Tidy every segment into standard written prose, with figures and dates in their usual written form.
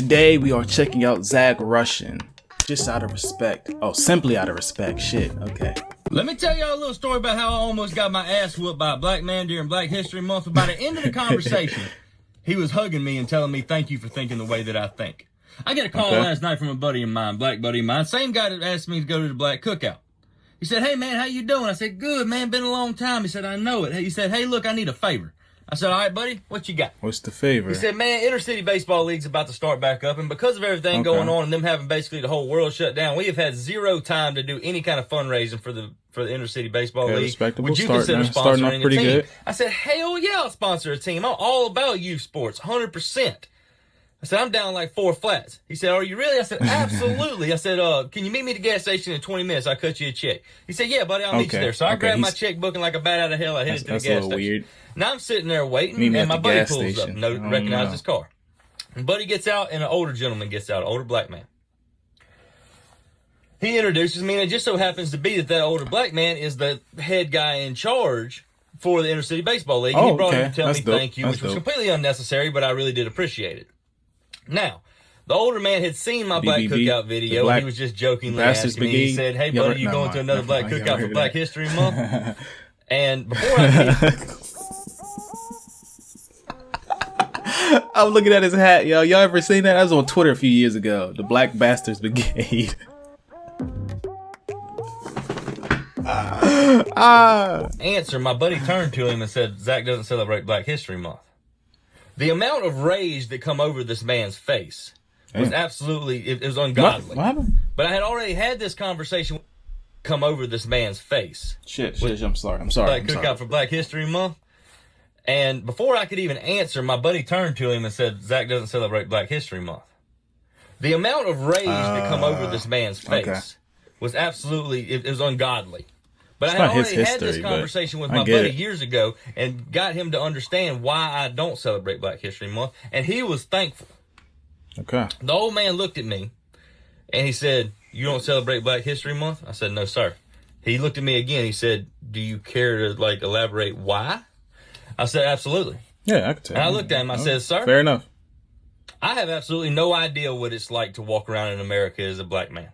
Today we are checking out Zach Russian. Just out of respect. Oh, simply out of respect. Shit. Okay. Let me tell y'all a little story about how I almost got my ass whooped by a black man during Black History Month. By the end of the conversation, he was hugging me and telling me thank you for thinking the way that I think. I get a call last night from a buddy of mine, black buddy of mine, same guy that asked me to go to the Black Cookout. He said, "Hey man, how you doing?" I said, "Good man, been a long time." He said, "I know it." He said, "Hey look, I need a favor." I said, "All right, buddy, what you got?" What's the favor? He said, "Man, Intercity Baseball League's about to start back up, and because of everything going on and them having basically the whole world shut down, we have had zero time to do any kind of fundraising for the Intercity Baseball League. Respectable. Would you consider sponsoring a team?" Good. I said, "Hell yeah, I'll sponsor a team. I'm all about youth sports, 100%. I said, "I'm down like 4 flats." He said, "Are you really?" I said, "Absolutely." I said, "Can you meet me at the gas station in 20 minutes? I'll cut you a check." He said, "Yeah, buddy, I'll meet you there." So I grabbed my checkbook and like a bat out of hell, I hit it to the gas station. Weird. Now I'm sitting there waiting, and my buddy pulls up, recognizes his car. And buddy gets out, and an older gentleman gets out, an older black man. He introduces me, and it just so happens to be that older black man is the head guy in charge for the Intercity Baseball League. He brought him to tell me thank you, which was completely unnecessary, but I really did appreciate it. Now, the older man had seen my Black Cookout video, and he was just jokingly asking me. He said, "Hey, buddy, you going to another Black Cookout for Black History Month?" And before I I'm looking at his hat, yo. Y'all ever seen that? That was on Twitter a few years ago. The Black Bastards Brigade. answer, my buddy turned to him and said, "Zach doesn't celebrate Black History Month." The amount of rage that come over this man's face was absolutely, it was ungodly. What happened? But I had already had this conversation come over this man's face. Shit, I'm sorry. Black Cookout for Black History Month. And before I could even answer, my buddy turned to him and said, "Zach doesn't celebrate Black History Month." The amount of rage that come over this man's face was absolutely, it was ungodly. But I had already had this conversation with my buddy years ago and got him to understand why I don't celebrate Black History Month, and he was thankful. Okay. The old man looked at me, and he said, "You don't celebrate Black History Month?" I said, "No, sir." He looked at me again. He said, "Do you care to, elaborate why?" I said, "Absolutely." Yeah, I could tell. And I looked at him. I said, "Sir, fair enough. I have absolutely no idea what it's like to walk around in America as a black man.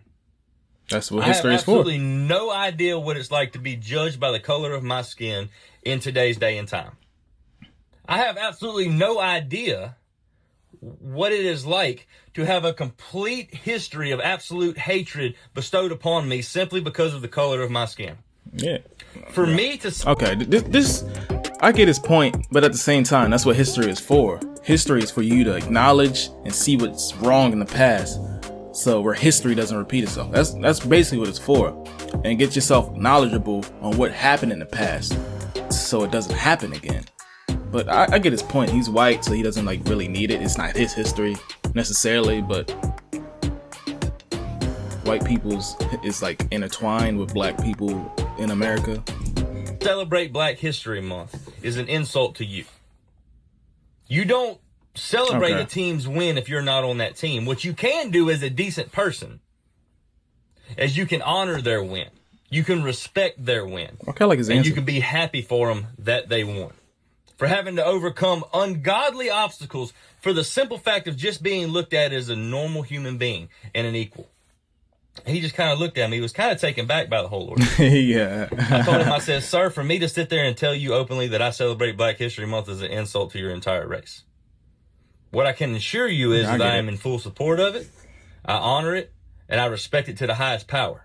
That's what history is for. I have absolutely no idea what it's like to be judged by the color of my skin in today's day and time. I have absolutely no idea what it is like to have a complete history of absolute hatred bestowed upon me simply because of the color of my skin." Yeah. For me to... Okay, this I get his point, but at the same time, that's what history is for. History is for you to acknowledge and see what's wrong in the past, so where history doesn't repeat itself. That's basically what it's for. And get yourself knowledgeable on what happened in the past, so it doesn't happen again. But I get his point. He's white, so he doesn't really need it. It's not his history necessarily, but white people's is intertwined with black people in America. Celebrate Black History Month is an insult to you. You don't celebrate a team's win if you're not on that team. What you can do as a decent person is you can honor their win. You can respect their win. Okay, like his answer. And you can be happy for them that they won. For having to overcome ungodly obstacles for the simple fact of just being looked at as a normal human being and an equal. He just kind of looked at me. He was kind of taken back by the whole order. Yeah. I told him, I said, "Sir, for me to sit there and tell you openly that I celebrate Black History Month is an insult to your entire race. What I can assure you is that I am in full support of it. I honor it, and I respect it to the highest power."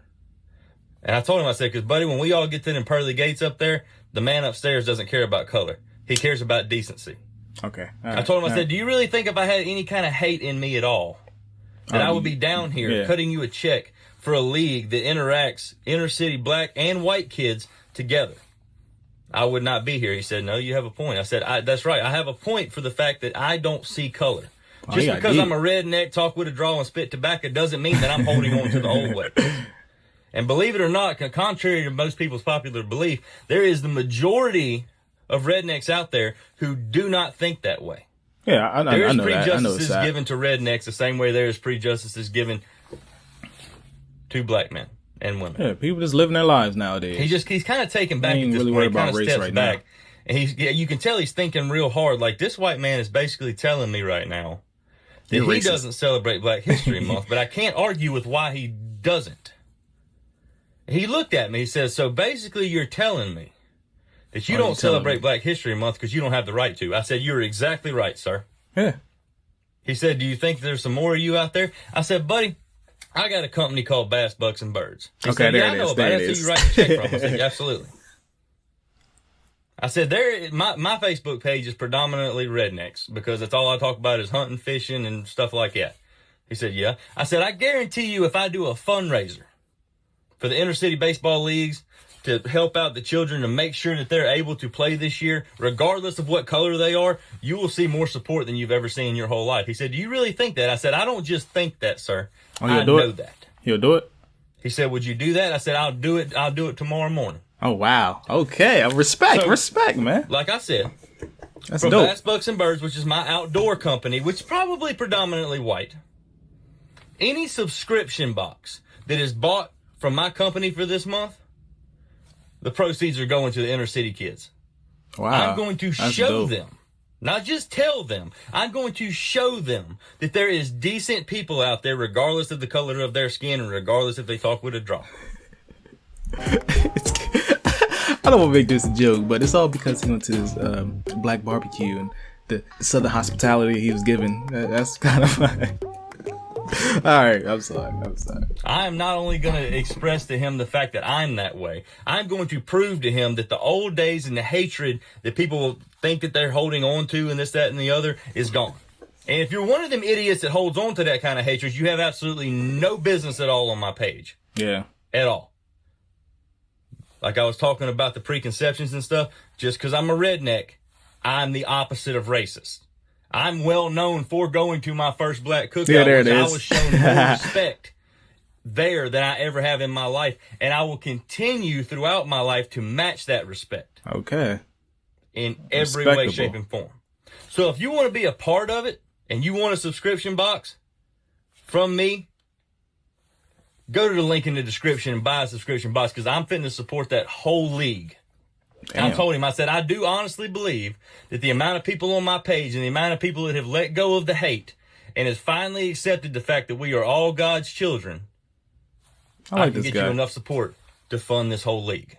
And I told him, I said, "Because, buddy, when we all get to them pearly gates up there, the man upstairs doesn't care about color. He cares about decency." Okay. I told him, I said, "Do you really think if I had any kind of hate in me at all, that I would be down here cutting you a check for a league that interacts inner city black and white kids together? I would not be here." He said, "No, you have a point." I said, "That's right. I have a point for the fact that I don't see color. Just because I'm a redneck, talk with a draw, and spit tobacco doesn't mean that I'm holding on to the old way." And believe it or not, contrary to most people's popular belief, there is the majority of rednecks out there who do not think that way. Yeah, I know that. There is prejudices given to rednecks the same way there is prejudices given to black men and women. Yeah, people just living their lives nowadays. He's kind of taken back at this really point. He kind of race steps right back. now. And you can tell he's thinking real hard. Like, this white man is basically telling me right now that he doesn't celebrate Black History Month, but I can't argue with why he doesn't. He looked at me, he says, so basically you're telling me that you don't celebrate Black History Month because you don't have the right to. I said, you're exactly right, sir. Yeah. He said, do you think there's some more of you out there? I said, buddy, I got a company called Bass, Bucks, and Birds. He said, yeah, I know about it. That's who you write the check from. I said, yeah, absolutely. I said, my Facebook page is predominantly rednecks because that's all I talk about is hunting, fishing, and stuff like that. He said, yeah. I said, I guarantee you if I do a fundraiser for the inner city baseball leagues to help out the children to make sure that they're able to play this year, regardless of what color they are, you will see more support than you've ever seen in your whole life. He said, do you really think that? I said, I don't just think that, sir. I know that. You'll do it? He said, would you do that? I said, I'll do it. I'll do it tomorrow morning. Oh, wow. Okay. Respect, man. Like I said, that's from dope. Bass, Bucks, and Birds, which is my outdoor company, which is probably predominantly white, any subscription box that is bought from my company for this month, the proceeds are going to the inner city kids. Wow. I'm going to show them, not just tell them, I'm going to show them that there is decent people out there, regardless of the color of their skin and regardless if they talk with a draw. I don't want to make this a joke, but it's all because he went to his black barbecue and the southern hospitality he was given. That's kind of funny. All right, I'm sorry. I am not only going to express to him the fact that I'm that way, I'm going to prove to him that the old days and the hatred that people think that they're holding on to and this, that, and the other is gone. And if you're one of them idiots that holds on to that kind of hatred, you have absolutely no business at all on my page. Yeah. At all. Like I was talking about the preconceptions and stuff, just because I'm a redneck, I'm the opposite of racist. I'm well known for going to my first black cookout, which I was shown more respect there than I ever have in my life. And I will continue throughout my life to match that respect. Okay. In every way, shape, and form. So if you want to be a part of it and you want a subscription box from me, go to the link in the description and buy a subscription box because I'm fitting to support that whole league. I told him, I said, I do honestly believe that the amount of people on my page and the amount of people that have let go of the hate and has finally accepted the fact that we are all God's children, I can get you enough support to fund this whole league.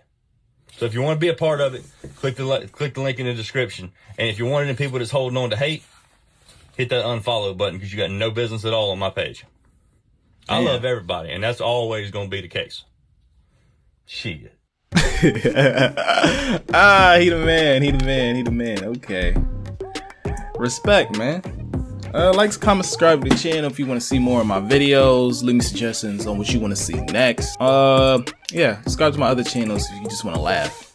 So if you want to be a part of it, click the link in the description. And if you're one of the people that's holding on to hate, hit that unfollow button because you got no business at all on my page. I love everybody, and that's always going to be the case. Shit. He the man. Okay. Respect, man. Like, comment, subscribe to the channel if you want to see more of my videos. Leave me suggestions on what you want to see next. Yeah, subscribe to my other channels if you just want to laugh.